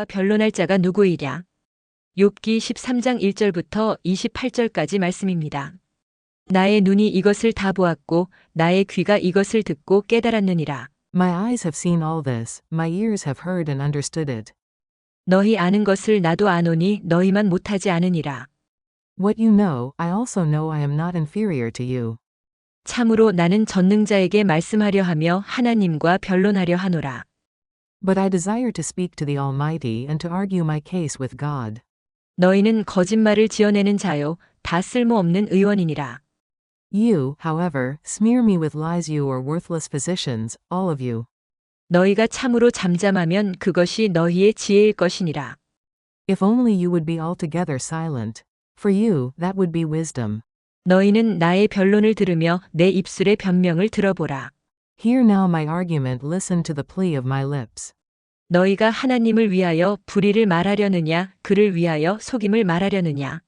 나와 변론할 자가 누구이랴? 욥기 13장 1절부터 28절까지 말씀입니다. 나의 눈이 이것을 다 보았고 나의 귀가 이것을 듣고 깨달았느니라. My eyes have seen all this, my ears have heard and understood it. 너희 아는 것을 나도 아노니 너희만 못하지 않으니라. What you know, I also know I am not inferior to you. 참으로 나는 전능자에게 말씀하려 하며 하나님과 변론하려 하노라. But I desire to speak to the Almighty and to argue my case with God. 너희는 거짓말을 지어내는 자요 다 쓸모없는 의원이니라. You, however, smear me with lies, you are worthless physicians, all of you. 너희가 참으로 잠잠하면 그것이 너희의 지혜일 것이니라. If only you would be altogether silent. For you, that would be wisdom. 너희는 나의 변론을 들으며 내 입술의 변명을 들어보라. Hear now my argument, listen to the plea of my lips. 너희가 하나님을 위하여 불의를 말하려느냐 그를 위하여 속임을 말하려느냐.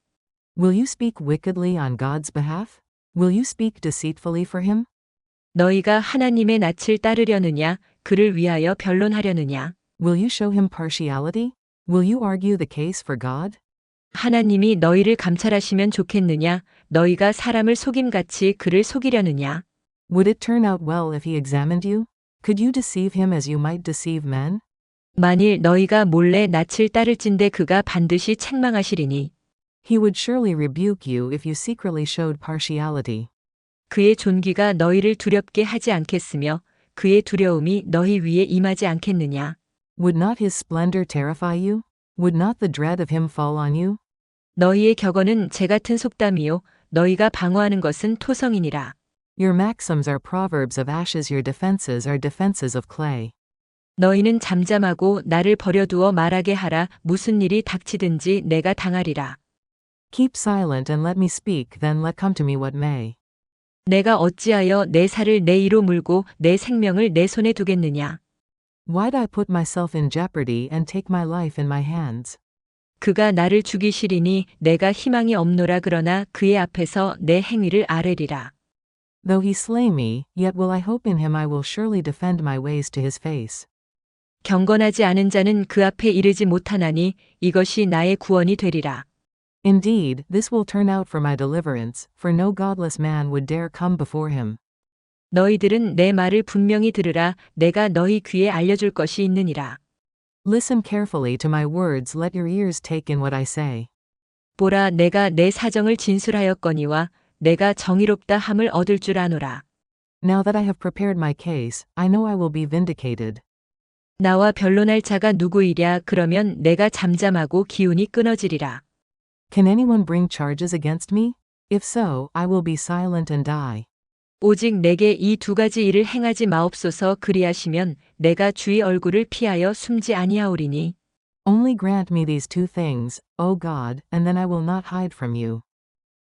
Will you speak wickedly on God's behalf? Will you speak deceitfully for him? 너희가 하나님의 낯을 따르려느냐 그를 위하여 변론하려느냐. Will you show him partiality? Will you argue the case for God? 하나님이 너희를 감찰하시면 좋겠느냐 너희가 사람을 속임같이 그를 속이려느냐. Would it turn out well if he examined you? Could you deceive him as you might deceive men? 만일 너희가 몰래 낯을 따를진대 그가 반드시 책망하시리니. He would surely rebuke you if you secretly showed partiality. 그의 존귀가 너희를 두렵게 하지 않겠으며 그의 두려움이 너희 위에 임하지 않겠느냐. Would not his splendor terrify you? Would not the dread of him fall on you? 너희의 격언은 재 같은 속담이요 너희가 방어하는 것은 토성이니라. Your maxims are proverbs of ashes, your defenses are defenses of clay. 너희는 잠잠하고 나를 버려두어 말하게 하라. 무슨 일이 닥치든지 내가 당하리라. Keep silent and let me speak, then let come to me what may. 내가 어찌하여 내 살을 내 이로 물고 내 생명을 내 손에 두겠느냐. Why'd I put myself in jeopardy and take my life in my hands? 그가 나를 죽이시리니 내가 희망이 없노라. 그러나 그의 앞에서 내 행위를 아뢰리라. Though he slay me, yet will I hope in him, I will surely defend my ways to his face. 경건하지 않은 자는 그 앞에 이르지 못하나니 이것이 나의 구원이 되리라. Indeed, this will turn out for my deliverance, for no godless man would dare come before him. 너희들은 내 말을 분명히 들으라. 내가 너희 귀에 알려줄 것이 있느니라. Listen carefully to my words, let your ears take in what I say. 보라, 내가 내 사정을 진술하였거니와 내가 정의롭다 함을 얻을 줄 아노라. Now that I have prepared my case, I know I will be vindicated. 나와 변론할 자가 누구이랴. 그러면 내가 잠잠하고 기운이 끊어지리라. Can anyone bring charges against me? If so, I will be silent and die. 오직 내게 이 두 가지 일을 행하지 마옵소서. 그리하시면 내가 주의 얼굴을 피하여 숨지 아니하오리니. Only grant me these two things, O God, and then I will not hide from you.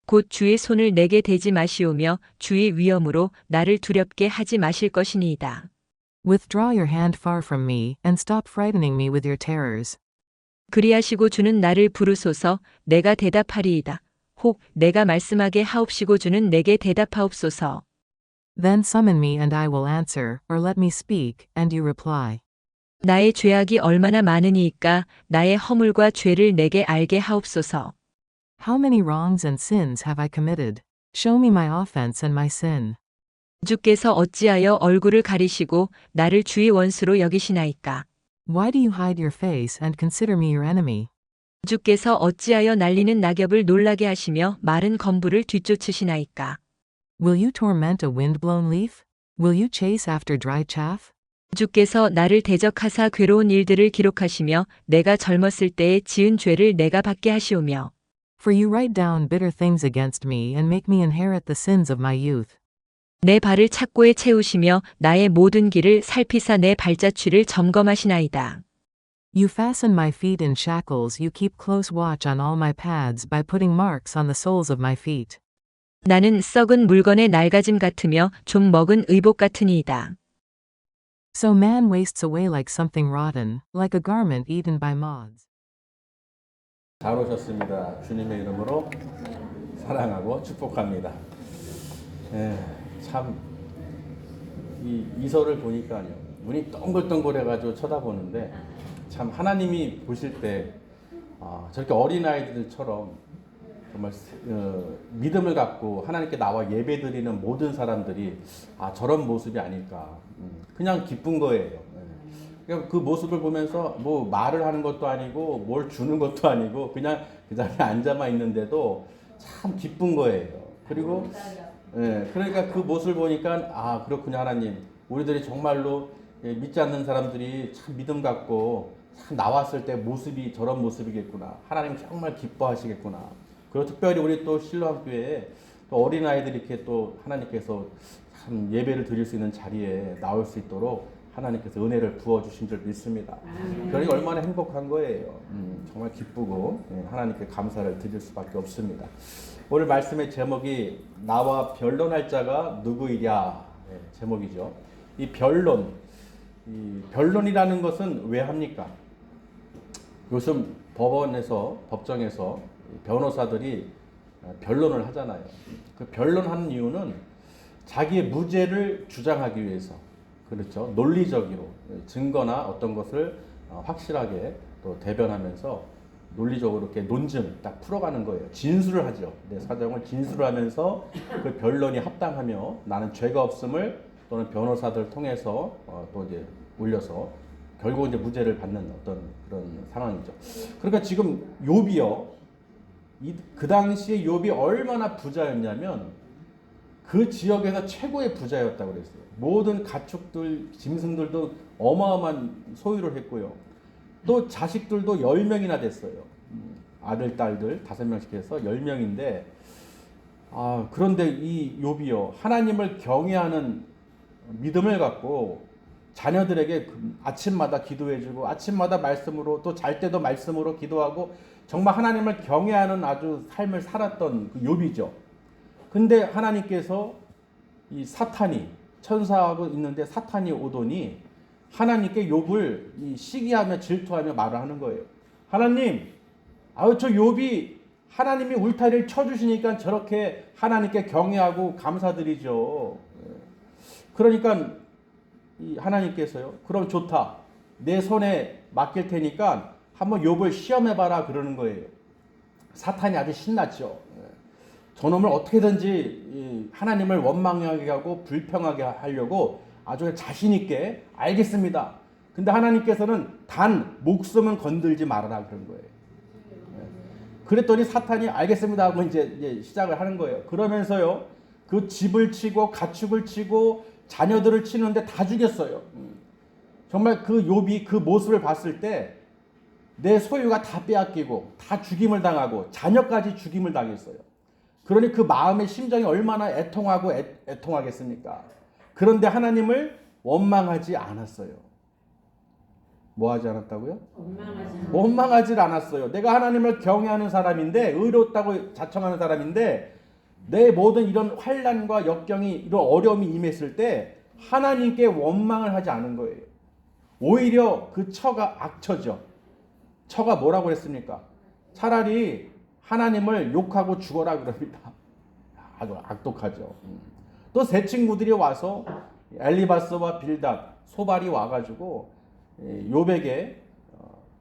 곧 주의 손을 내게 대지 마시오며 주의 위엄으로 나를 두렵게 하지 마실 것이니이다. Withdraw your hand far from me, and stop frightening me with your terrors. 그리하시고 주는 나를 부르소서. 내가 대답하리이다. 혹 내가 말씀하게 하옵시고 주는 내게 대답하옵소서. Then summon me and I will answer, or let me speak, and you reply. 나의 죄악이 얼마나 많으니이까 나의 허물과 죄를 내게 알게 하옵소서. How many wrongs and sins have I committed? Show me my offense and my sin. 주께서 어찌하여 얼굴을 가리시고 나를 주의 원수로 여기시나이까? Why do you hide your face and consider me your enemy? 주께서 어찌하여 날리는 낙엽을 놀라게 하시며 마른 검부를 뒤쫓으시나이까? Will you torment a wind-blown leaf? Will you chase after dry chaff? 주께서 나를 대적하사 괴로운 일들을 기록하시며 내가 젊었을 때에 지은 죄를 내가 받게 하시오며. For you write down bitter things against me and make me inherit the sins of my youth. 내 발을 착고에 채우시며 나의 모든 길을 살피사 내 발자취를 점검하시나이다. You fasten my feet in shackles, you keep close watch on all my paths by putting marks on the soles of my feet. 나는 썩은 물건의 낡아짐 같으며 좀 먹은 의복 같으니이다. So man wastes away like something rotten, like a garment eaten by moths. 잘 오셨습니다. 주님의 이름으로 사랑하고 축복합니다. 참 이 이서를 보니까요, 눈이 동글동글해가지고 쳐다보는데 참 하나님이 보실 때 저렇게 어린아이들처럼 정말 믿음을 갖고 하나님께 나와 예배드리는 모든 사람들이 저런 모습이 아닐까. 그냥 기쁜 거예요. 그러니까 그 모습을 보면서 뭐 말을 하는 것도 아니고 뭘 주는 것도 아니고 그냥 그 자리에 앉아만 있는데도 참 기쁜 거예요. 그리고 그러니까 그 모습을 보니까 그렇군요. 하나님, 우리들이 정말로 믿지 않는 사람들이 참 믿음 갖고 참 나왔을 때 모습이 저런 모습이겠구나. 하나님 정말 기뻐하시겠구나. 그리고 특별히 우리 또 실로암교회에 또 어린아이들이 이렇게 또 하나님께서 참 예배를 드릴 수 있는 자리에 나올 수 있도록 하나님께서 은혜를 부어주신 줄 믿습니다. 그러니까 얼마나 행복한 거예요. 정말 기쁘고 하나님께 감사를 드릴 수밖에 없습니다. 오늘 말씀의 제목이 나와 변론할 자가 누구이랴 제목이죠. 이 변론이라는 것은 왜 합니까? 요즘 법정에서 변호사들이 변론을 하잖아요. 그 변론하는 이유는 자기의 무죄를 주장하기 위해서, 그렇죠. 논리적으로 증거나 어떤 것을 확실하게 또 대변하면서 논리적으로 이렇게 논증 딱 풀어가는 거예요. 진술을 하죠. 내 사정을 진술을 하면서 그 변론이 합당하며 나는 죄가 없음을 또는 변호사들 통해서 또 이제 올려서 결국 이제 무죄를 받는 어떤 그런 상황이죠. 그러니까 지금 욥이요. 그 당시에 욥이 얼마나 부자였냐면 그 지역에서 최고의 부자였다고 그랬어요. 모든 가축들, 짐승들도 어마어마한 소유를 했고요. 또 자식들도 10명이나 됐어요. 아들, 딸들 5명씩 해서 10명인데 그런데 이 욥이요. 하나님을 경외하는 믿음을 갖고 자녀들에게 아침마다 기도해주고 아침마다 말씀으로 또 잘 때도 말씀으로 기도하고 정말 하나님을 경외하는 아주 삶을 살았던 그 욥이죠. 근데 하나님께서 이 사탄이 천사하고 있는데 사탄이 오더니 하나님께 욥을 시기하며 질투하며 말을 하는 거예요. 하나님, 저 욥이 하나님이 울타리를 쳐주시니까 저렇게 하나님께 경외하고 감사드리죠. 그러니까 이 하나님께서요. 그럼 좋다. 내 손에 맡길 테니까 한번 욥을 시험해봐라 그러는 거예요. 사탄이 아주 신났죠. 저놈을 어떻게든지 하나님을 원망하게 하고 불평하게 하려고 아주 자신 있게 알겠습니다. 근데 하나님께서는 단 목숨은 건들지 말아라 그런 거예요. 그랬더니 사탄이 알겠습니다 하고 이제 시작을 하는 거예요. 그러면서요. 그 집을 치고 가축을 치고 자녀들을 치는데 다 죽였어요. 정말 그 욥이 그 모습을 봤을 때 내 소유가 다 빼앗기고 다 죽임을 당하고 자녀까지 죽임을 당했어요. 그러니 그 마음의 심정이 얼마나 애통하고 애통하겠습니까? 그런데 하나님을 원망하지 않았어요. 뭐 하지 않았다고요? 원망하지 않았어요. 내가 하나님을 경외하는 사람인데 의롭다고 자청하는 사람인데 내 모든 이런 환난과 역경이 이런 어려움이 임했을 때 하나님께 원망을 하지 않은 거예요. 오히려 그 처가 악처죠. 처가 뭐라고 했습니까? 차라리 하나님을 욕하고 죽어라 그럽니다. 아주 악독하죠. 또 세 친구들이 와서 엘리바스와 빌닷, 소발이 와가지고 욥에게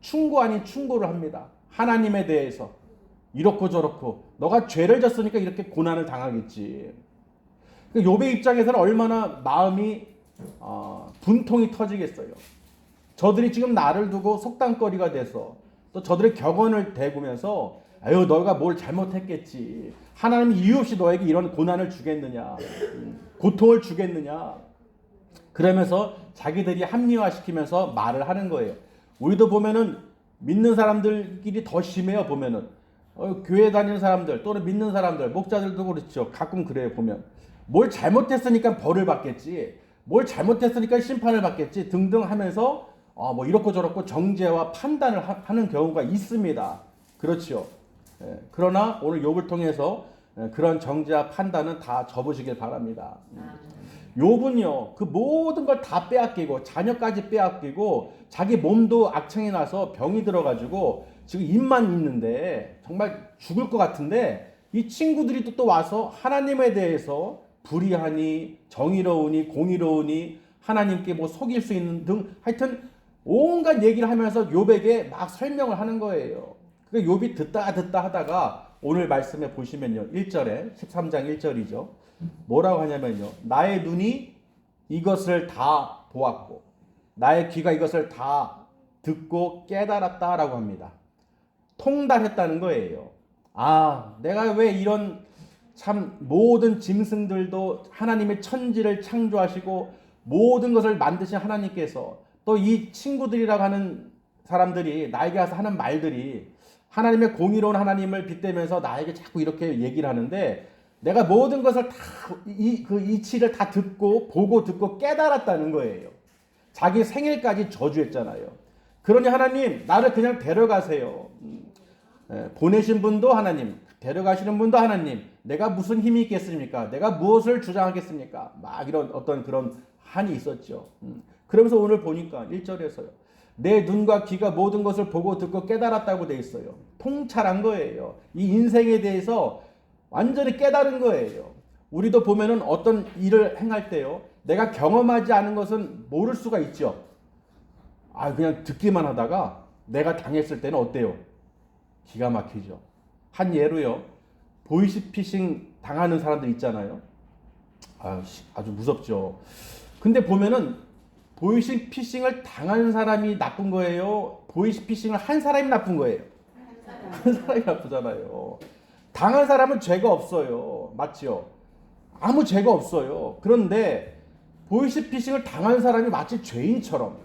충고 아닌 충고를 합니다. 하나님에 대해서 이렇고 저렇고 너가 죄를 졌으니까 이렇게 고난을 당하겠지. 욥의 입장에서는 얼마나 마음이 분통이 터지겠어요. 저들이 지금 나를 두고 속담거리가 돼서 또 저들의 격언을 대구면서 아유 너가 뭘 잘못했겠지. 하나님이 이유 없이 너에게 이런 고난을 주겠느냐. 고통을 주겠느냐. 그러면서 자기들이 합리화시키면서 말을 하는 거예요. 우리도 보면은 믿는 사람들끼리 더 심해요. 보면은 교회 다니는 사람들 또는 믿는 사람들 목자들도 그렇죠. 가끔 그래요. 보면 뭘 잘못했으니까 벌을 받겠지. 뭘 잘못했으니까 심판을 받겠지 등등 하면서 뭐 이렇고 저렇고 정죄와 판단을 하는 경우가 있습니다. 그렇죠. 그러나 오늘 욥을 통해서 그런 정죄와 판단은 다 접으시길 바랍니다. 욥은요 그 모든 걸 다 빼앗기고 자녀까지 빼앗기고 자기 몸도 악청이 나서 병이 들어가지고 지금 입만 있는데 정말 죽을 것 같은데 이 친구들이 또 와서 하나님에 대해서 불의하니 정의로우니 공의로우니 하나님께 뭐 속일 수 있는 등 하여튼 온갖 얘기를 하면서 욥에게 막 설명을 하는 거예요. 그 욥이 듣다 하다가 오늘 말씀에 보시면요. 1절에 13장 1절이죠. 뭐라고 하냐면요. 나의 눈이 이것을 다 보았고 나의 귀가 이것을 다 듣고 깨달았다라고 합니다. 통달했다는 거예요. 아, 내가 왜 이런 참 모든 짐승들도 하나님의 천지를 창조하시고 모든 것을 만드신 하나님께서 또 이 친구들이라고 하는 사람들이 나에게 와서 하는 말들이 하나님의 공의로운 하나님을 빗대면서 나에게 자꾸 이렇게 얘기를 하는데 내가 모든 것을 다 그 이치를 다 듣고 보고 듣고 깨달았다는 거예요. 자기 생일까지 저주했잖아요. 그러니 하나님 나를 그냥 데려가세요. 보내신 분도 하나님, 데려가시는 분도 하나님, 내가 무슨 힘이 있겠습니까? 내가 무엇을 주장하겠습니까? 막 이런 어떤 그런 한이 있었죠. 그러면서 오늘 보니까 1절에서요. 내 눈과 귀가 모든 것을 보고 듣고 깨달았다고 돼 있어요. 통찰한 거예요. 이 인생에 대해서 완전히 깨달은 거예요. 우리도 보면은 어떤 일을 행할 때요. 내가 경험하지 않은 것은 모를 수가 있죠. 아, 그냥 듣기만 하다가 내가 당했을 때는 어때요? 기가 막히죠. 한 예로요. 보이스피싱 당하는 사람들 있잖아요. 아주 무섭죠. 근데 보면은 보이스피싱을 당하는 사람이 나쁜 거예요? 보이스피싱을 한 사람이 나쁜 거예요? 한 사람이 나쁘잖아요. 당한 사람은 죄가 없어요. 맞죠? 아무 죄가 없어요. 그런데 보이스피싱을 당한 사람이 마치 죄인처럼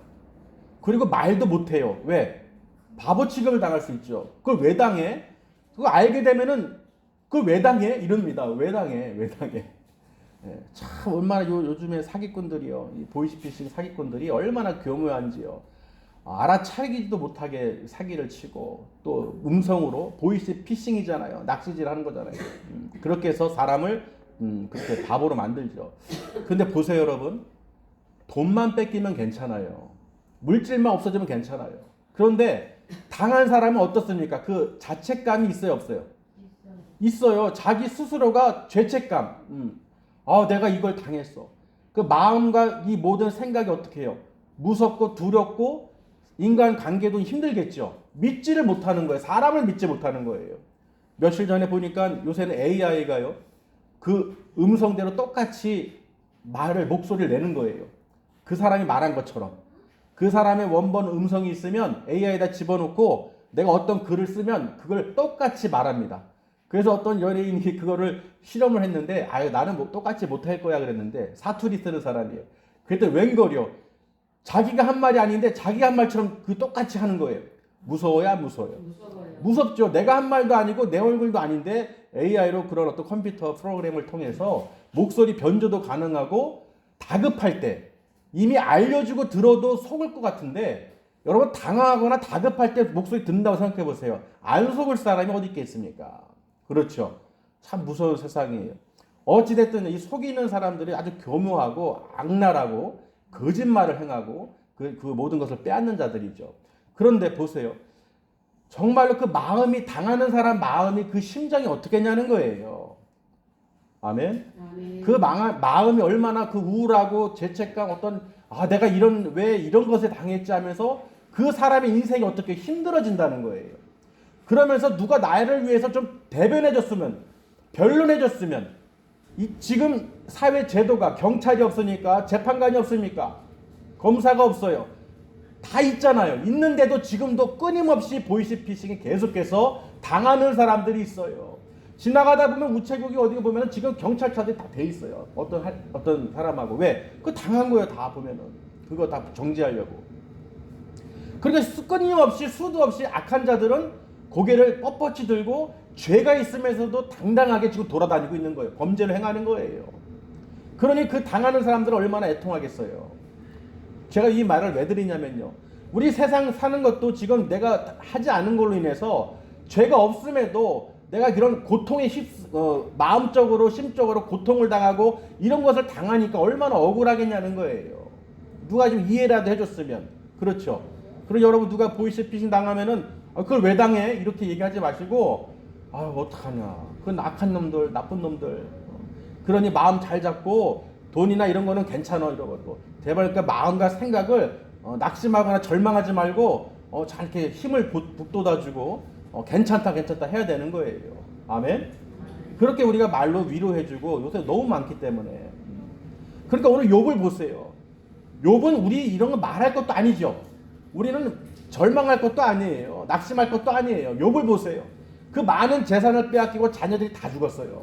그리고 말도 못해요. 왜? 바보 취급을 당할 수 있죠. 그걸 왜 당해? 그거 알게 되면은 그걸 왜 당해? 이럽니다. 왜 당해? 참 얼마나 요즘에 사기꾼들이요. 이 보이스피싱 사기꾼들이 얼마나 교묘한지요. 알아차리지도 못하게 사기를 치고 또 음성으로 보이스피싱이잖아요. 낚시질 하는 거잖아요. 그렇게 해서 사람을 그렇게 바보로 만들죠. 근데 보세요, 여러분. 돈만 뺏기면 괜찮아요. 물질만 없어지면 괜찮아요. 그런데 당한 사람은 어떻습니까? 그 자책감이 있어요, 없어요? 있어요. 자기 스스로가 죄책감. 내가 이걸 당했어. 그 마음과 이 모든 생각이 어떻게 해요? 무섭고 두렵고 인간 관계도 힘들겠죠. 믿지를 못하는 거예요. 사람을 믿지 못하는 거예요. 며칠 전에 보니까 요새는 AI가요. 그 음성대로 똑같이 목소리를 내는 거예요. 그 사람이 말한 것처럼. 그 사람의 원본 음성이 있으면 AI에다 집어넣고 내가 어떤 글을 쓰면 그걸 똑같이 말합니다. 그래서 어떤 연예인이 그거를 실험을 했는데 나는 똑같이 못할 거야 그랬는데 사투리 쓰는 사람이에요. 그랬더니 웬걸요. 자기가 한 말이 아닌데 자기가 한 말처럼 그 똑같이 하는 거예요. 무서워요? 무섭죠. 내가 한 말도 아니고 내 얼굴도 아닌데 AI로 그런 어떤 컴퓨터 프로그램을 통해서 목소리 변조도 가능하고 다급할 때 이미 알려주고 들어도 속을 것 같은데 여러분 당황하거나 다급할 때 목소리 듣는다고 생각해 보세요. 안 속을 사람이 어디 있겠습니까? 그렇죠. 참 무서운 세상이에요. 어찌됐든 이 속이는 사람들이 아주 교묘하고 악랄하고 거짓말을 행하고 그 모든 것을 빼앗는 자들이죠. 그런데 보세요. 정말로 그 마음이 당하는 사람 마음이 그 심정이 어떻겠냐는 거예요. 아멘. 그 마음이 얼마나 그 우울하고 죄책감 내가 왜 이런 것에 당했지 하면서 그 사람의 인생이 어떻게 힘들어진다는 거예요. 그러면서 누가 나를 위해서 좀 대변해줬으면 변론해줬으면 지금 사회 제도가 경찰이 없으니까 재판관이 없습니까? 검사가 없어요. 다 있잖아요. 있는데도 지금도 끊임없이 보이스피싱이 계속해서 당하는 사람들이 있어요. 지나가다 보면 우체국이 어디 보면 지금 경찰차들이 다 돼 있어요. 어떤 사람하고. 왜? 그거 당한 거예요. 다 보면은. 그거 다 정지하려고. 그러니까 끊임없이 수도 없이 악한 자들은 고개를 뻣뻣이 들고 죄가 있으면서도 당당하게 지금 돌아다니고 있는 거예요. 범죄를 행하는 거예요. 그러니 그 당하는 사람들은 얼마나 애통하겠어요. 제가 이 말을 왜 드리냐면요. 우리 세상 사는 것도 지금 내가 하지 않은 걸로 인해서 죄가 없음에도 내가 그런 고통에 마음적으로 심적으로 고통을 당하고 이런 것을 당하니까 얼마나 억울하겠냐는 거예요. 누가 좀 이해라도 해줬으면. 그렇죠. 그리고 여러분 누가 보이스피싱 당하면은 그걸 왜 당해? 이렇게 얘기하지 마시고 어떡하냐. 그건 악한 놈들, 나쁜 놈들. 그러니 마음 잘 잡고 돈이나 이런 거는 괜찮아 이러고 제발 그 마음과 생각을 낙심하거나 절망하지 말고 잘 이렇게 힘을 북돋아주고 괜찮다 해야 되는 거예요. 아멘. 그렇게 우리가 말로 위로해주고 요새 너무 많기 때문에. 그러니까 오늘 욥을 보세요. 욥은 우리 이런 거 말할 것도 아니죠. 우리는 절망할 것도 아니에요. 낙심할 것도 아니에요. 욥을 보세요. 그 많은 재산을 빼앗기고 자녀들이 다 죽었어요.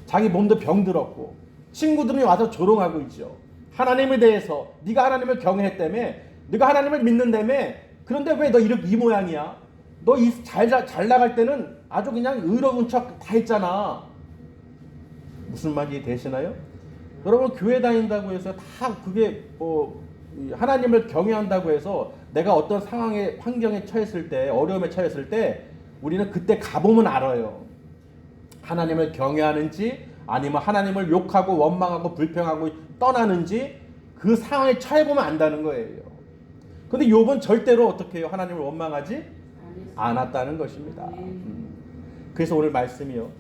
자기 몸도 병들었고 친구들이 와서 조롱하고 있죠. 하나님에 대해서 네가 하나님을 경외했다며, 네가 하나님을 믿는다며, 그런데 왜 너 이렇게 이 모양이야? 너 잘 나갈 때는 아주 그냥 의로운 척 다 했잖아. 무슨 말이 되시나요? 여러분, 교회 다닌다고 해서 다 그게 하나님을 경외한다고 해서 내가 어떤 상황에, 환경에 처했을 때, 어려움에 처했을 때 우리는 그때 가보면 알아요. 하나님을 경외하는지 아니면 하나님을 욕하고 원망하고 불평하고 떠나는지 그 상황에 처해보면 안다는 거예요. 근데 욥은 절대로 어떻게 해요? 하나님을 원망하지 않았다는 것입니다. 그래서 오늘 말씀이요,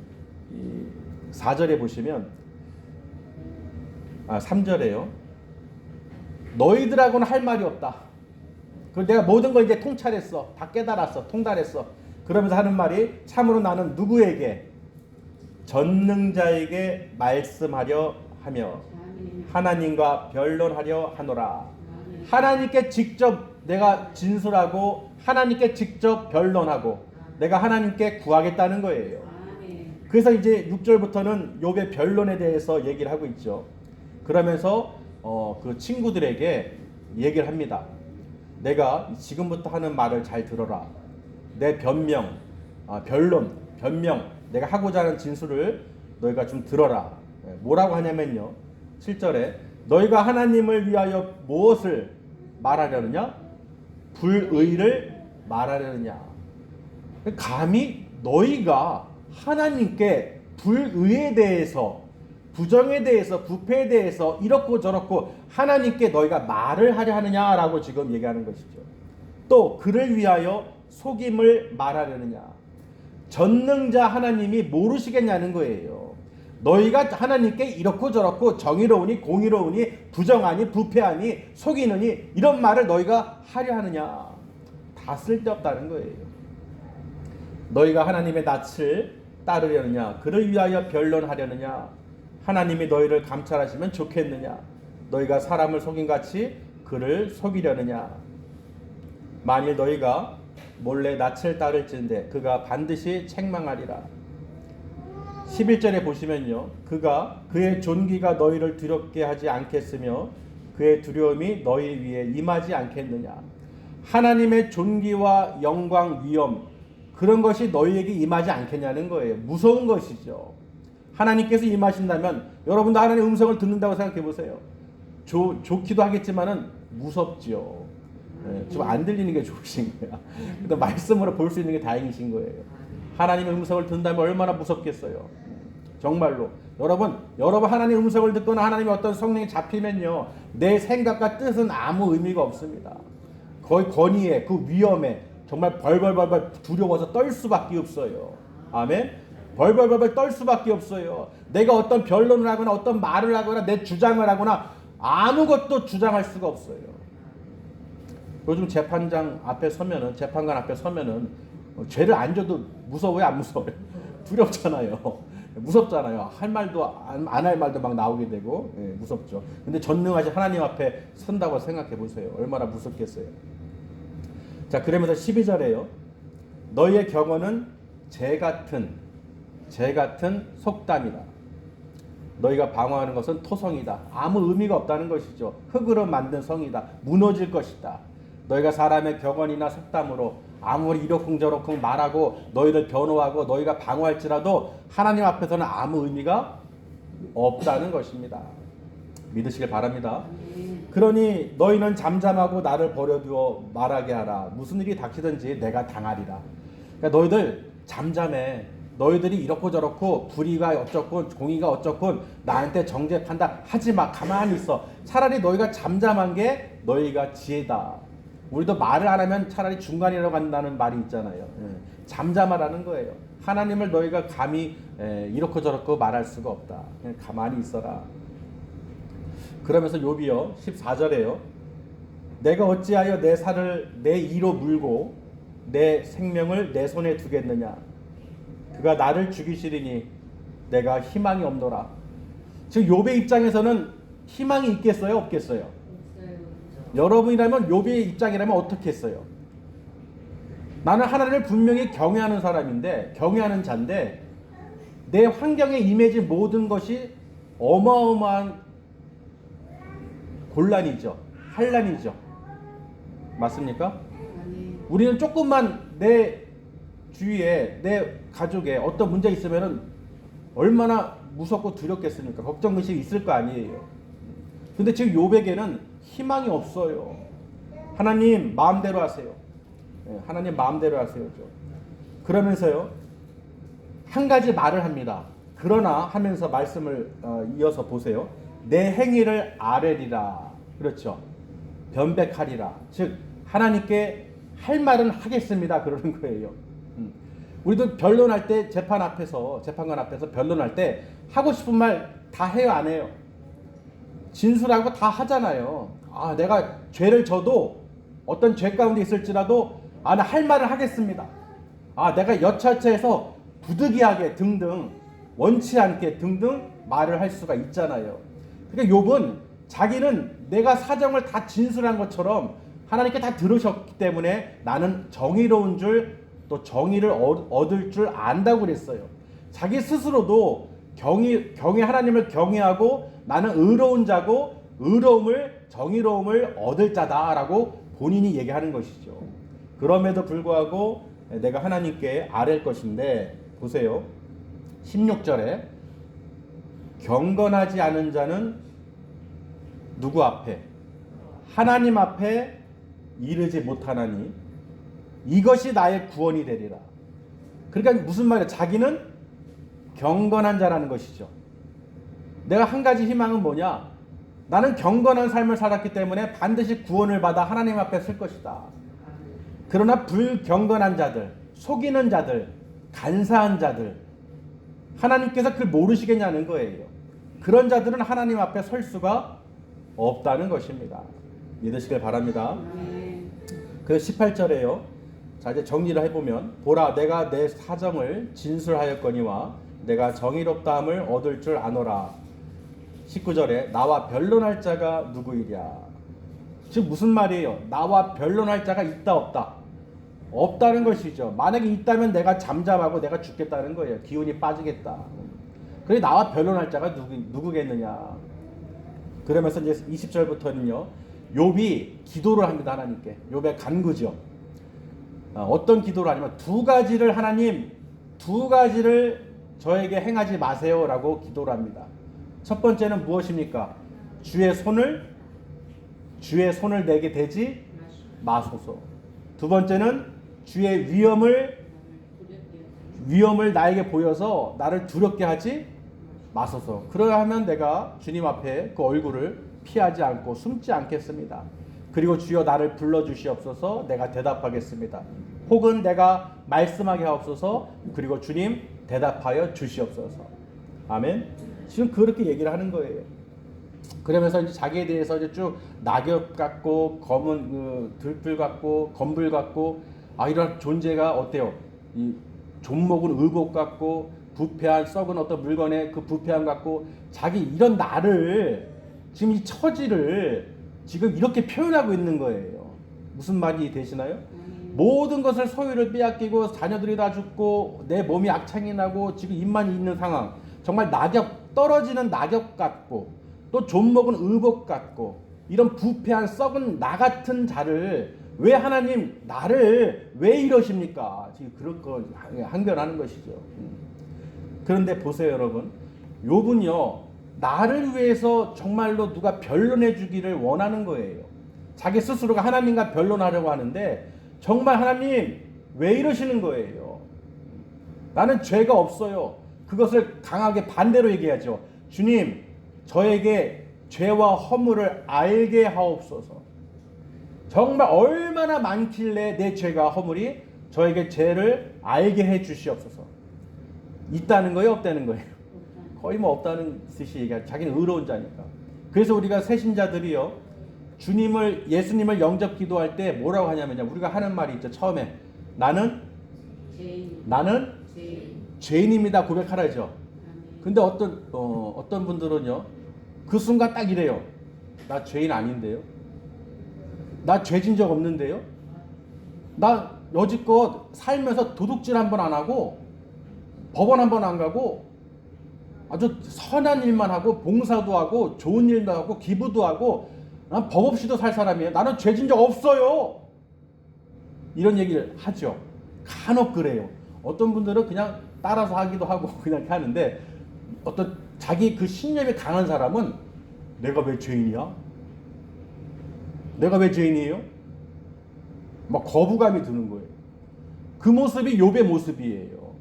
4절에 보시면 3절에요. 너희들하고는 할 말이 없다. 내가 모든 걸 이제 통찰했어. 다 깨달았어. 통달했어. 그러면서 하는 말이, 참으로 나는 누구에게? 전능자에게 말씀하려 하며 하나님과 변론하려 하노라. 하나님께 직접 내가 진술하고 하나님께 직접 변론하고 내가 하나님께 구하겠다는 거예요. 그래서 이제 6절부터는 욥의 변론에 대해서 얘기를 하고 있죠. 그러면서 그 친구들에게 얘기를 합니다. 내가 지금부터 하는 말을 잘 들어라. 내 변명, 변명, 내가 하고자 하는 진술을 너희가 좀 들어라. 뭐라고 하냐면요, 7절에 너희가 하나님을 위하여 무엇을 말하려느냐? 불의를 말하려느냐? 감히 너희가 하나님께 불의에 대해서, 부정에 대해서, 부패에 대해서 이렇고 저렇고 하나님께 너희가 말을 하려 하느냐라고 지금 얘기하는 것이죠. 또 그를 위하여 속임을 말하려느냐? 전능자 하나님이 모르시겠냐는 거예요. 너희가 하나님께 이렇고 저렇고 정의로우니 공의로우니 부정하니 부패하니 속이느니 이런 말을 너희가 하려 하느냐? 다 쓸데없다는 거예요. 너희가 하나님의 낯을 따르려느냐? 그를 위하여 변론하려느냐? 하나님이 너희를 감찰하시면 좋겠느냐? 너희가 사람을 속임같이 그를 속이려느냐? 만일 너희가 몰래 낯을 따를진대 그가 반드시 책망하리라. 11절에 보시면요, 그가 그의 존귀가 너희를 두렵게 하지 않겠으며 그의 두려움이 너희 위에 임하지 않겠느냐? 하나님의 존귀와 영광, 위엄, 그런 것이 너희에게 임하지 않겠냐는 거예요. 무서운 것이죠. 하나님께서 임하신다면 여러분도 하나님의 음성을 듣는다고 생각해 보세요. 좋기도 하겠지만은 무섭죠. 좀 안 들리는 게 좋으신 거야. 근데 말씀으로 볼 수 있는 게 다행이신 거예요. 하나님의 음성을 듣는다면 얼마나 무섭겠어요. 정말로 여러분 하나님의 음성을 듣거나 하나님의 어떤 성령이 잡히면요, 내 생각과 뜻은 아무 의미가 없습니다. 거의 권위에, 그 위험에 정말 벌벌벌벌 두려워서 떨 수밖에 없어요. 아멘. 벌벌벌벌 떨 수밖에 없어요. 내가 어떤 변론을 하거나 어떤 말을 하거나 내 주장을 하거나 아무것도 주장할 수가 없어요. 요즘 재판관 앞에 서면은 죄를 안 져도 무서워요, 안 무서워요? 두렵잖아요. 무섭잖아요. 할 말도 안 할 말도 막 나오게 되고, 무섭죠. 근데 전능하신 하나님 앞에 선다고 생각해 보세요. 얼마나 무섭겠어요. 자, 그러면서 12절에요. 너희의 경언은 재 같은 속담이다. 너희가 방어하는 것은 토성이다. 아무 의미가 없다는 것이죠. 흙으로 만든 성이다. 무너질 것이다. 너희가 사람의 경언이나 속담으로 아무리 이러쿵저러쿵 말하고 너희를 변호하고 너희가 방어할지라도 하나님 앞에서는 아무 의미가 없다는 것입니다. 믿으시길 바랍니다. 그러니 너희는 잠잠하고 나를 버려두어 말하게 하라. 무슨 일이 닥치든지 내가 당하리라. 그러니까 너희들 잠잠해. 너희들이 이렇고 저렇고 불의가 어쩌고 공의가 어쩌고 나한테 정죄한다 하지마. 가만히 있어. 차라리 너희가 잠잠한 게 너희가 지혜다. 우리도 말을 안 하면 차라리 중간이라고 한다는 말이 있잖아요. 잠잠하라는 거예요. 하나님을 너희가 감히 이렇고 저렇고 말할 수가 없다. 그냥 가만히 있어라. 그러면서 욥이요 14절에요. 내가 어찌하여 내 살을 내 이로 물고 내 생명을 내 손에 두겠느냐. 그가 나를 죽이시리니 내가 희망이 없노라. 지금 욥의 입장에서는 희망이 있겠어요, 없겠어요? 여러분이라면 욥의 입장이라면 어떻게 했어요? 나는 하나님을 분명히 경외하는 사람인데, 경외하는 자인데 내 환경에 임해진 모든 것이 어마어마한 곤란이죠. 환란이죠. 맞습니까? 우리는 조금만 내 주위에 내 가족에 어떤 문제 있으면은 얼마나 무섭고 두렵겠습니까? 걱정의식이 있을 거 아니에요. 근데 지금 욥에게는 희망이 없어요. 하나님 마음대로 하세요. 하나님 마음대로 하세요. 그러면서요 한 가지 말을 합니다. 그러나 하면서 말씀을 이어서 보세요. 내 행위를 아뢰리라. 그렇죠. 변백하리라. 즉 하나님께 할 말은 하겠습니다. 그러는 거예요. 우리도 변론할 때 재판관 앞에서 변론할 때 하고 싶은 말 다 해요, 안 해요? 진술하고 다 하잖아요. 아, 내가 죄를 져도 어떤 죄 가운데 있을지라도 나 할 말을 하겠습니다. 내가 여차여차해서 부득이하게 등등 원치 않게 등등 말을 할 수가 있잖아요. 그러니까 욥은 자기는 내가 사정을 다 진술한 것처럼 하나님께 다 들으셨기 때문에 나는 정의로운 줄 또 정의를 얻을 줄 안다고 그랬어요. 자기 스스로도 경외 하나님을 경외하고 나는 의로운 자고 정의로움을 얻을 자다라고 본인이 얘기하는 것이죠. 그럼에도 불구하고 내가 하나님께 아뢰일 것인데 보세요. 16절에 경건하지 않은 자는 누구 앞에? 하나님 앞에 이르지 못하나니 이것이 나의 구원이 되리라. 그러니까 무슨 말이야? 자기는 경건한 자라는 것이죠. 내가 한 가지 희망은 뭐냐? 나는 경건한 삶을 살았기 때문에 반드시 구원을 받아 하나님 앞에 설 것이다. 그러나 불경건한 자들, 속이는 자들, 간사한 자들, 하나님께서 그걸 모르시겠냐는 거예요. 그런 자들은 하나님 앞에 설 수가 없다는 것입니다. 믿으시길 바랍니다. 그 18절에요. 자, 이제 정리를 해보면 보라 내가 내 사정을 진술하였거니와 내가 정의롭다함을 얻을 줄 아노라. 19절에 나와 변론할 자가 누구이랴. 즉 무슨 말이에요? 나와 변론할 자가 있다 없다? 없다는 것이죠. 만약에 있다면 내가 잠잠하고 내가 죽겠다는 거예요. 기운이 빠지겠다. 그래 나와 변론할 자가 누구겠느냐. 그러면서 이제 20절부터는요. 욥이 기도를 합니다. 하나님께. 욥의 간구죠. 어떤 기도를 하냐면 두 가지를 저에게 행하지 마세요 라고 기도를 합니다. 첫 번째는 무엇입니까? 주의 손을 내게 대지 마소서. 두 번째는 주의 위험을 나에게 보여서 나를 두렵게 하지 마소서. 그러야 하면 내가 주님 앞에 그 얼굴을 피하지 않고 숨지 않겠습니다. 그리고 주여 나를 불러주시옵소서. 내가 대답하겠습니다. 혹은 내가 말씀하게 하옵소서. 그리고 주님 대답하여 주시옵소서. 아멘. 지금 그렇게 얘기를 하는 거예요. 그러면서 이제 자기에 대해서 이제 쭉 낙엽 같고 검은 들불 같고 검불 같고 이런 존재가 어때요? 이 존목은 의복 같고 부패한 썩은 어떤 물건에 그 부패함 같고 자기 이런 나를 지금 이 처지를 지금 이렇게 표현하고 있는 거예요. 무슨 말이 되시나요? 모든 것을 소유를 빼앗기고 자녀들이 다 죽고 내 몸이 악창이 나고 지금 입만 있는 상황. 정말 떨어지는 낙엽 같고 또 존먹은 의복 같고 이런 부패한 썩은 나 같은 자를 왜 하나님 나를 왜 이러십니까? 지금 그런 거 항변하는 것이죠. 그런데 보세요 여러분. 욥은요. 나를 위해서 정말로 누가 변론해 주기를 원하는 거예요. 자기 스스로가 하나님과 변론하려고 하는데 정말 하나님 왜 이러시는 거예요? 나는 죄가 없어요. 그것을 강하게 반대로 얘기하죠. 주님 저에게 죄와 허물을 알게 하옵소서. 정말 얼마나 많길래 내 죄와 허물이 저에게 죄를 알게 해 주시옵소서. 있다는 거예요? 없다는 거예요? 거의 없다는 뜻이 얘기하죠. 자기는 의로운 자니까. 그래서 우리가 새신자들이요 예수님을 영접 기도할 때 뭐라고 하냐면요. 우리가 하는 말이 있죠. 처음에 나는 죄인입니다 고백하라죠. 근데 어떤 분들은요. 그 순간 딱 이래요. 나 죄인 아닌데요. 나 죄진 적 없는데요. 나 여지껏 살면서 도둑질 한 번 안 하고 법원 한 번 안 가고 아주 선한 일만 하고 봉사도 하고 좋은 일도 하고 기부도 하고 난 법 없이도 살 사람이에요. 나는 죄진 적 없어요. 이런 얘기를 하죠. 간혹 그래요. 어떤 분들은 그냥 따라서 하기도 하고 그냥 이렇게 하는데 어떤 자기 그 신념이 강한 사람은 내가 왜 죄인이야? 내가 왜 죄인이에요? 막 거부감이 드는 거예요. 그 모습이 욥의 모습이에요.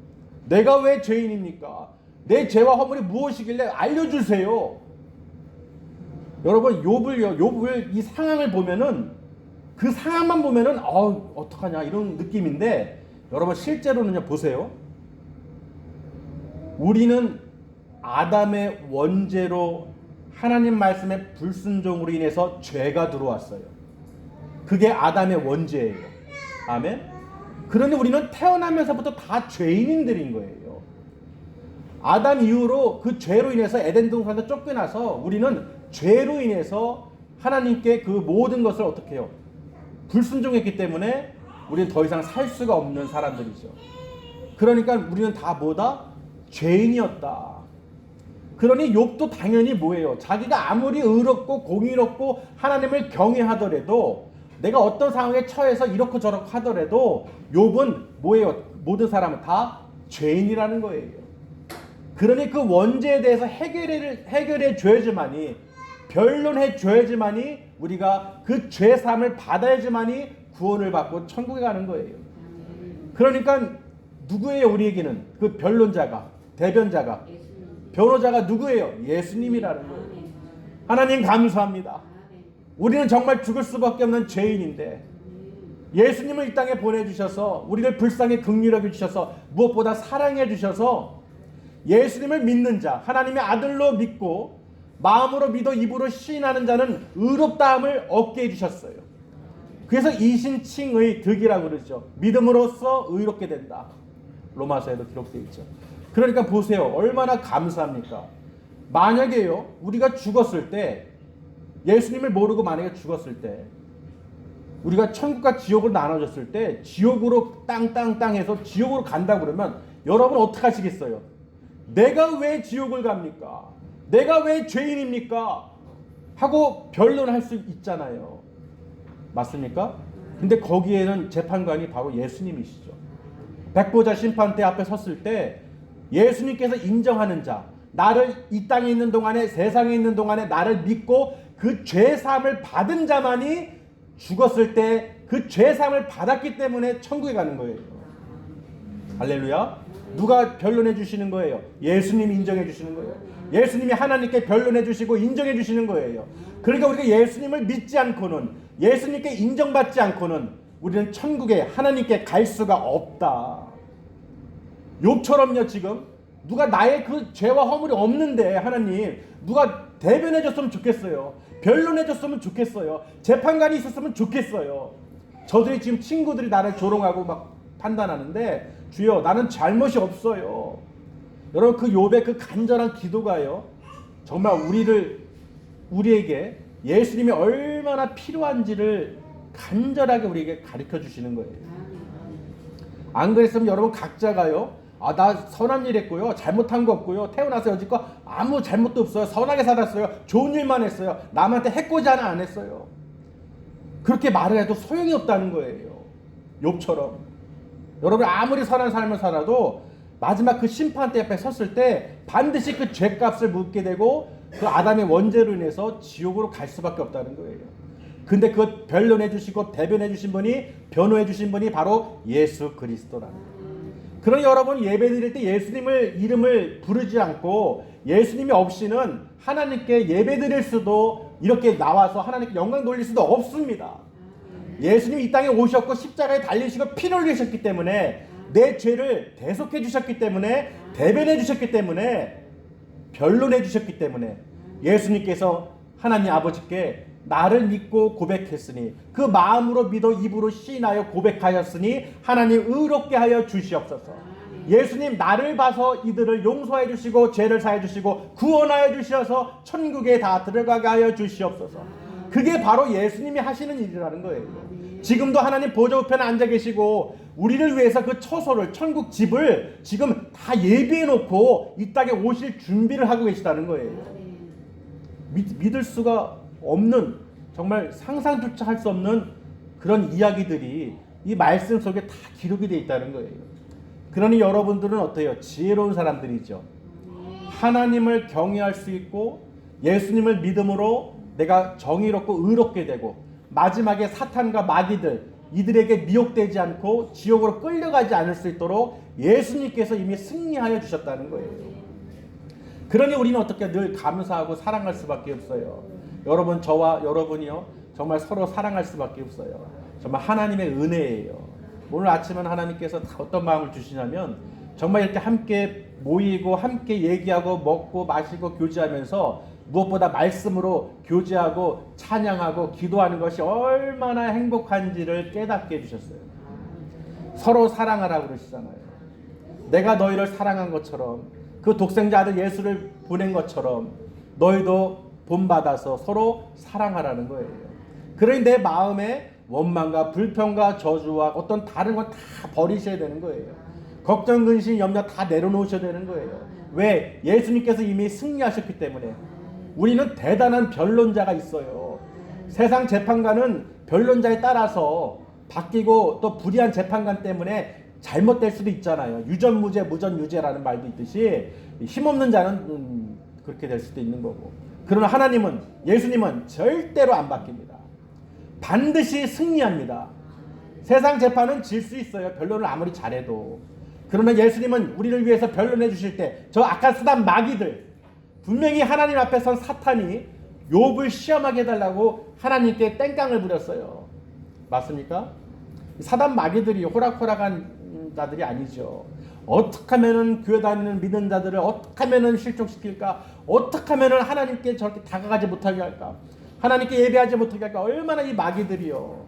내가 왜 죄인입니까? 내 죄와 허물이 무엇이길래 알려주세요. 여러분 욥을 이 상황을 보면은 그 상황만 보면은 어떡하냐 이런 느낌인데 여러분 실제로는요 보세요. 우리는 아담의 원죄로 하나님 말씀의 불순종으로 인해서 죄가 들어왔어요. 그게 아담의 원죄예요. 아멘. 그러니 우리는 태어나면서부터 다 죄인들인 거예요. 아담 이후로 그 죄로 인해서 에덴 동산에서 쫓겨나서 우리는 죄로 인해서 하나님께 그 모든 것을 어떻게 해요? 불순종했기 때문에 우리는 더 이상 살 수가 없는 사람들이죠. 그러니까 우리는 다 뭐다? 죄인이었다. 그러니 욥도 당연히 뭐예요? 자기가 아무리 의롭고 공의롭고 하나님을 경외하더라도 내가 어떤 상황에 처해서 이렇고 저렇고 하더라도 욥은 뭐예요? 모든 사람은 다 죄인이라는 거예요. 그러니 그 원죄에 대해서 해결해 줘야지만이 변론해 줘야지만이 우리가 그 죄사함을 받아야지만이 구원을 받고 천국에 가는 거예요. 그러니까 누구예요? 우리에게는 그 변론자가 대변자가 변호자가 누구예요? 예수님이라는 거예요. 하나님 감사합니다. 우리는 정말 죽을 수밖에 없는 죄인인데 예수님을 이 땅에 보내주셔서 우리를 불쌍히 긍휼하게 주셔서 무엇보다 사랑해 주셔서 예수님을 믿는 자 하나님의 아들로 믿고 마음으로 믿어 입으로 시인하는 자는 의롭다함을 얻게 해주셨어요. 그래서 이신칭의 득이라고 그러죠. 믿음으로써 의롭게 된다. 로마서에도 기록되어 있죠. 그러니까 보세요. 얼마나 감사합니까? 만약에요 우리가 죽었을 때 예수님을 모르고 만약에 죽었을 때 우리가 천국과 지옥으로 나눠졌을 때 지옥으로 땅땅땅해서 지옥으로 간다고 그러면 여러분 어떻게 하시겠어요? 내가 왜 지옥을 갑니까? 내가 왜 죄인입니까? 하고 변론할 수 있잖아요. 맞습니까? 근데 거기에는 재판관이 바로 예수님이시죠. 백보자 심판대 앞에 섰을 때 예수님께서 인정하는 자, 나를 이 땅에 있는 동안에 세상에 있는 동안에 나를 믿고 그 죄사함을 받은 자만이 죽었을 때 그 죄사함을 받았기 때문에 천국에 가는 거예요. 할렐루야. 누가 변론해 주시는 거예요? 예수님이 인정해 주시는 거예요. 예수님이 하나님께 변론해 주시고 인정해 주시는 거예요. 그러니까 우리가 예수님을 믿지 않고는 예수님께 인정받지 않고는 우리는 천국에 하나님께 갈 수가 없다. 욥처럼요 지금 누가 나의 그 죄와 허물이 없는데 하나님 누가 대변해 줬으면 좋겠어요. 변론해 줬으면 좋겠어요. 재판관이 있었으면 좋겠어요. 저들이 지금 친구들이 나를 조롱하고 막 판단하는데 주여 나는 잘못이 없어요. 여러분 그 욥의 그 간절한 기도가요 정말 우리에게 예수님이 얼마나 필요한지를 간절하게 우리에게 가르쳐 주시는 거예요. 안 그랬으면 여러분 각자가요 나 선한 일 했고요 잘못한 거 없고요 태어나서 여지껏 아무 잘못도 없어요 선하게 살았어요 좋은 일만 했어요 남한테 해코지 하나 안 했어요 그렇게 말을 해도 소용이 없다는 거예요. 욥처럼 여러분 아무리 선한 삶을 살아도 마지막 그 심판대 앞에 섰을 때 반드시 그 죄값을 묻게 되고 그 아담의 원죄로 인해서 지옥으로 갈 수밖에 없다는 거예요. 근데 그 변론해 주시고 대변해 주신 분이 변호해 주신 분이 바로 예수 그리스도라는 거예요. 그러니 여러분 예배 드릴 때 예수님을 이름을 부르지 않고 예수님이 없이는 하나님께 예배 드릴 수도 이렇게 나와서 하나님께 영광 돌릴 수도 없습니다. 예수님이 이 땅에 오셨고 십자가에 달리시고 피를 흘리셨기 때문에 내 죄를 대속해 주셨기 때문에 대변해 주셨기 때문에 변론해 주셨기 때문에 예수님께서 하나님 아버지께 나를 믿고 고백했으니 그 마음으로 믿어 입으로 시인하여 고백하였으니 하나님 의롭게 하여 주시옵소서. 예수님 나를 봐서 이들을 용서해 주시고 죄를 사해 주시고 구원하여 주셔서 천국에 다 들어가게 하여 주시옵소서. 그게 바로 예수님이 하시는 일이라는 거예요. 지금도 하나님 보좌 우편에 앉아 계시고 우리를 위해서 그 처소를 천국 집을 지금 다 예비해 놓고 이 땅에 오실 준비를 하고 계시다는 거예요. 믿을 수가 없는, 정말 상상조차 할 수 없는 그런 이야기들이 이 말씀 속에 다 기록이 되어 있다는 거예요. 그러니 여러분들은 어때요? 지혜로운 사람들이죠. 하나님을 경외할 수 있고 예수님을 믿음으로 내가 정의롭고 의롭게 되고 마지막에 사탄과 마귀들 이들에게 미혹되지 않고 지옥으로 끌려가지 않을 수 있도록 예수님께서 이미 승리하여 주셨다는 거예요. 그러니 우리는 어떻게 늘 감사하고 사랑할 수밖에 없어요. 여러분, 저와 여러분이요 정말 서로 사랑할 수밖에 없어요. 정말 하나님의 은혜예요. 오늘 아침은 하나님께서 어떤 마음을 주시냐면 정말 이렇게 함께 모이고 함께 얘기하고 먹고 마시고 교제하면서 무엇보다 말씀으로 교제하고 찬양하고 기도하는 것이 얼마나 행복한지를 깨닫게 해주셨어요. 서로 사랑하라고 그러시잖아요. 내가 너희를 사랑한 것처럼 그 독생자 아들 예수를 보낸 것처럼 너희도 본받아서 서로 사랑하라는 거예요. 그러니 내 마음에 원망과 불평과 저주와 어떤 다른 건 다 버리셔야 되는 거예요. 걱정, 근심, 염려 다 내려놓으셔야 되는 거예요. 왜? 예수님께서 이미 승리하셨기 때문에. 우리는 대단한 변론자가 있어요. 세상 재판관은 변론자에 따라서 바뀌고 또 불의한 재판관 때문에 잘못될 수도 있잖아요. 유전무죄, 무전유죄라는 말도 있듯이 힘없는 자는 그렇게 될 수도 있는 거고. 그러나 하나님은, 예수님은 절대로 안 바뀝니다. 반드시 승리합니다. 세상 재판은 질 수 있어요. 변론을 아무리 잘해도. 그러나 예수님은 우리를 위해서 변론해 주실 때 저 아까 쓰던 마귀들, 분명히 하나님 앞에 선 사탄이 욥을 시험하게 해달라고 하나님께 땡깡을 부렸어요. 맞습니까? 사단 마귀들이 호락호락한 자들이 아니죠. 어떻게 하면은 교회 다니는 믿는 자들을 어떻게 하면은 실족시킬까? 어떻게 하면은 하나님께 저렇게 다가가지 못하게 할까? 하나님께 예배하지 못하게 할까? 얼마나 이 마귀들이요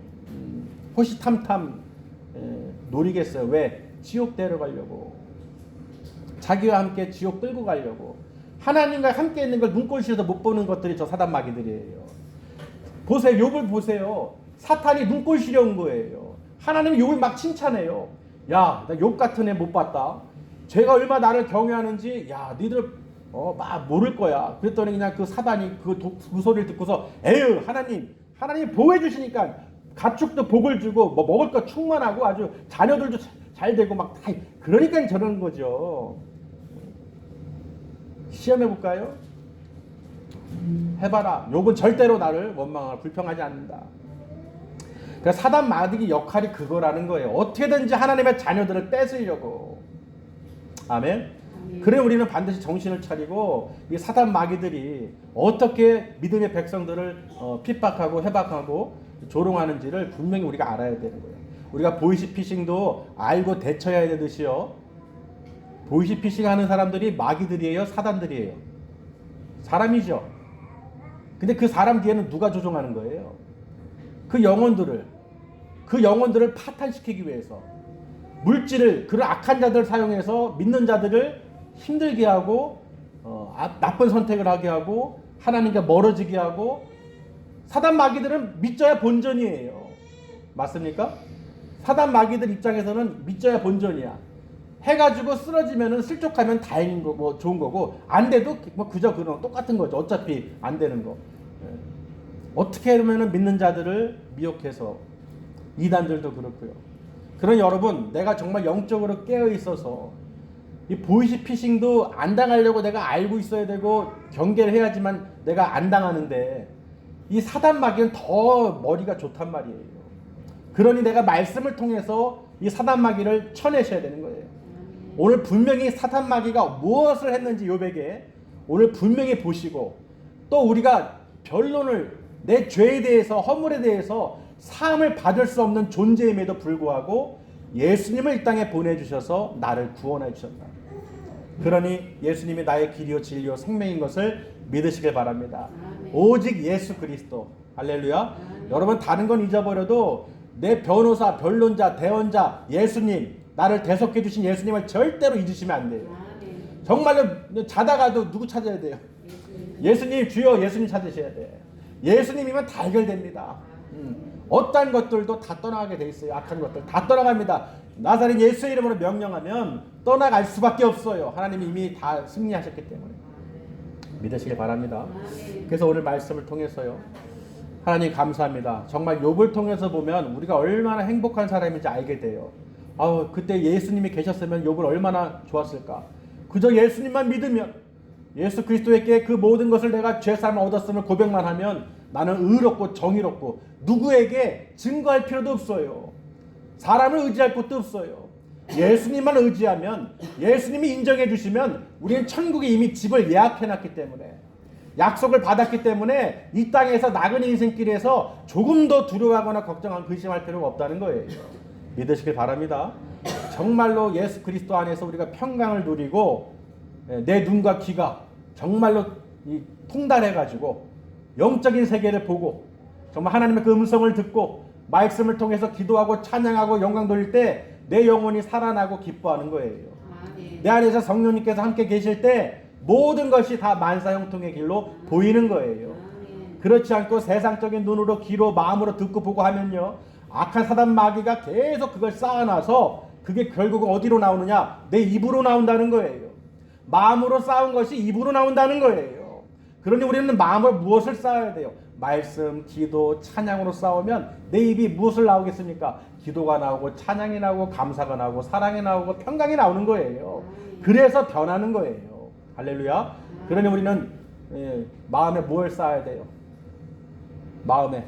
호시탐탐 노리겠어요. 왜? 지옥 데려가려고. 자기와 함께 지옥 끌고 가려고. 하나님과 함께 있는 걸 눈꼴시에서 못 보는 것들이 저 사단 마귀들이에요. 보세요. 욥을 보세요. 사탄이 눈꼴시려 온 거예요. 하나님이 욥을 막 칭찬해요. 야, 나 욥 같은 애 못 봤다. 쟤가 얼마 나를 경외하는지 야, 니들 막 모를 거야. 그랬더니 그냥 그 사단이 그 소리를 듣고서 에휴, 하나님 보호해 주시니까 가축도 복을 주고 뭐 먹을 거 충만하고 아주 자녀들도 잘 되고 막 다 그러니까 저러는 거죠. 시험해 볼까요? 해봐라. 욥은 절대로 나를 원망하고 불평하지 않는다. 그러니까 사단 마귀의 역할이 그거라는 거예요. 어떻게든지 하나님의 자녀들을 뺏으려고. 아멘. 그래 우리는 반드시 정신을 차리고 이 사단 마귀들이 어떻게 믿음의 백성들을 핍박하고 해박하고 조롱하는지를 분명히 우리가 알아야 되는 거예요. 우리가 보이시피싱도 알고 대처해야 되듯이요. 보이시피싱 하는 사람들이 마귀들이에요? 사단들이에요? 사람이죠. 근데 그 사람 뒤에는 누가 조종하는 거예요? 그 영혼들을 파탄시키기 위해서 물질을, 그런 악한 자들을 사용해서 믿는 자들을 힘들게 하고 나쁜 선택을 하게 하고 하나님과 멀어지게 하고. 사단 마귀들은 믿져야 본전이에요. 맞습니까? 사단 마귀들 입장에서는 믿져야 본전이야. 해가지고 쓰러지면은 슬쩍하면 다행인 거, 뭐 좋은 거고, 안 돼도 뭐 그저 그런 똑같은 거죠. 어차피 안 되는 거. 어떻게 하면은 믿는 자들을 미혹해서, 이단들도 그렇고요. 그런 여러분, 내가 정말 영적으로 깨어 있어서 이 보이시피싱도 안 당하려고 내가 알고 있어야 되고 경계를 해야지만 내가 안 당하는데, 이 사단 마귀는 더 머리가 좋단 말이에요. 그러니 내가 말씀을 통해서 이 사단 마귀를 쳐내셔야 되는 거예요. 오늘 분명히 사단 마귀가 무엇을 했는지 욥에게 오늘 분명히 보시고, 또 우리가 변론을, 내 죄에 대해서, 허물에 대해서 사함을 받을 수 없는 존재임에도 불구하고 예수님을 이 땅에 보내주셔서 나를 구원해 주셨다. 그러니 예수님이 나의 길이요 진리요 생명인 것을 믿으시길 바랍니다. 오직 예수 그리스도, 할렐루야. 여러분 다른 건 잊어버려도 내 변호사, 변론자, 대언자 예수님, 나를 대속해 주신 예수님을 절대로 잊으시면 안 돼요. 정말로 자다가도 누구 찾아야 돼요? 예수님 주여, 예수님 찾으셔야 돼. 예수님이면 다 해결됩니다. 어떤 것들도 다 떠나가게 돼 있어요. 악한 것들 다 떠나갑니다. 나사렛 예수의 이름으로 명령하면 떠나갈 수밖에 없어요. 하나님이 이미 다 승리하셨기 때문에 믿으시길 바랍니다. 그래서 오늘 말씀을 통해서요, 하나님 감사합니다. 정말 욥을 통해서 보면 우리가 얼마나 행복한 사람인지 알게 돼요. 그때 예수님이 계셨으면 욥을 얼마나 좋았을까. 그저 예수님만 믿으면, 예수 그리스도에게 그 모든 것을 내가 죄사함을 얻었음을 고백만 하면 나는 의롭고 정의롭고 누구에게 증거할 필요도 없어요. 사람을 의지할 것도 없어요. 예수님만 의지하면, 예수님이 인정해 주시면 우리는 천국에 이미 집을 예약해 놨기 때문에, 약속을 받았기 때문에 이 땅에서 나그네 인생길에서 조금 더 두려워하거나 걱정하고 근심할 필요가 없다는 거예요. 믿으시길 바랍니다. 정말로 예수 그리스도 안에서 우리가 평강을 누리고 내 눈과 귀가 정말로 통달해가지고 영적인 세계를 보고 정말 하나님의 그 음성을 듣고 말씀을 통해서 기도하고 찬양하고 영광 돌릴 때 내 영혼이 살아나고 기뻐하는 거예요. 내 안에서 성령님께서 함께 계실 때 모든 것이 다 만사형통의 길로 보이는 거예요. 그렇지 않고 세상적인 눈으로 귀로 마음으로 듣고 보고 하면요, 악한 사단 마귀가 계속 그걸 쌓아놔서 그게 결국은 어디로 나오느냐? 내 입으로 나온다는 거예요. 마음으로 쌓은 것이 입으로 나온다는 거예요. 그러니 우리는 마음으로 무엇을 쌓아야 돼요? 말씀, 기도, 찬양으로 싸우면 내 입이 무엇을 나오겠습니까? 기도가 나오고 찬양이 나오고 감사가 나오고 사랑이 나오고 평강이 나오는 거예요. 그래서 변하는 거예요. 할렐루야. 그러니 우리는 마음에 뭘 쌓아야 돼요? 마음에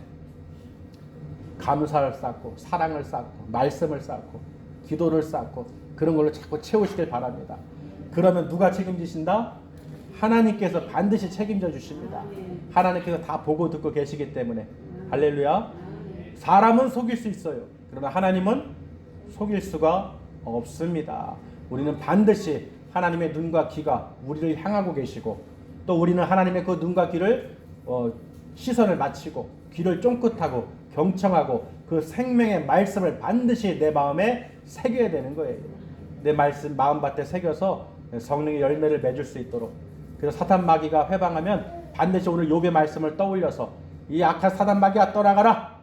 감사를 쌓고 사랑을 쌓고 말씀을 쌓고 기도를 쌓고 그런 걸로 자꾸 채우시길 바랍니다. 그러면 누가 책임지신다? 하나님께서 반드시 책임져 주십니다. 하나님께서 다 보고 듣고 계시기 때문에. 할렐루야. 사람은 속일 수 있어요. 그러나 하나님은 속일 수가 없습니다. 우리는 반드시 하나님의 눈과 귀가 우리를 향하고 계시고, 또 우리는 하나님의 그 눈과 귀를 시선을 맞추고 귀를 쫑긋하고 경청하고 그 생명의 말씀을 반드시 내 마음에 새겨야 되는 거예요. 내 말씀 마음밭에 새겨서 성령의 열매를 맺을 수 있도록. 그래서 사탄 마귀가 회방하면 반드시 오늘 욥의 말씀을 떠올려서 이 악한 사단 마귀가 떠나가라.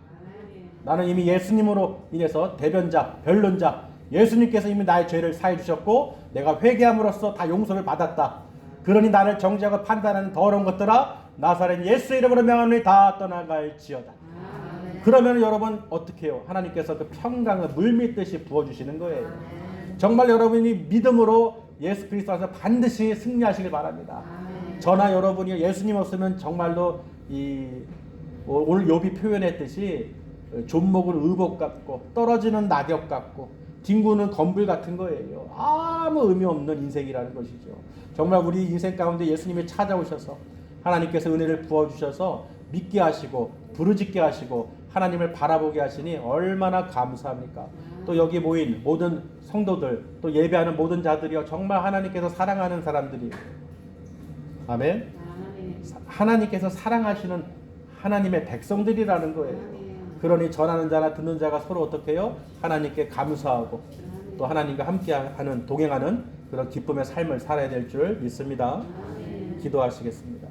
나는 이미 예수님으로 인해서 대변자, 변론자, 예수님께서 이미 나의 죄를 사해 주셨고 내가 회개함으로써 다 용서를 받았다. 그러니 나를 정죄하고 판단하는 더러운 것들아, 나사렛 예수 이름으로 명하노니 다 떠나갈지어다. 그러면 여러분 어떻게 해요? 하나님께서 그 평강을 물밀듯이 부어주시는 거예요. 정말 여러분이 믿음으로 예수 그리스도 안에서 반드시 승리하시길 바랍니다. 저나 여러분이 예수님 없으면 정말로 오늘 욥이 표현했듯이 존목은 의복 같고 떨어지는 낙엽 같고 뒹구는 건불 같은 거예요. 아무 의미 없는 인생이라는 것이죠. 정말 우리 인생 가운데 예수님이 찾아오셔서 하나님께서 은혜를 부어주셔서 믿게 하시고 부르짖게 하시고 하나님을 바라보게 하시니 얼마나 감사합니까? 또 여기 모인 모든 성도들, 또 예배하는 모든 자들이요, 정말 하나님께서 사랑하는 사람들이에요. 아멘. 하나님께서 사랑하시는 하나님의 백성들이라는 거예요. 그러니 전하는 자나 듣는 자가 서로 어떻게 해요? 하나님께 감사하고 또 하나님과 함께하는 동행하는 그런 기쁨의 삶을 살아야 될 줄 믿습니다. 기도하시겠습니다.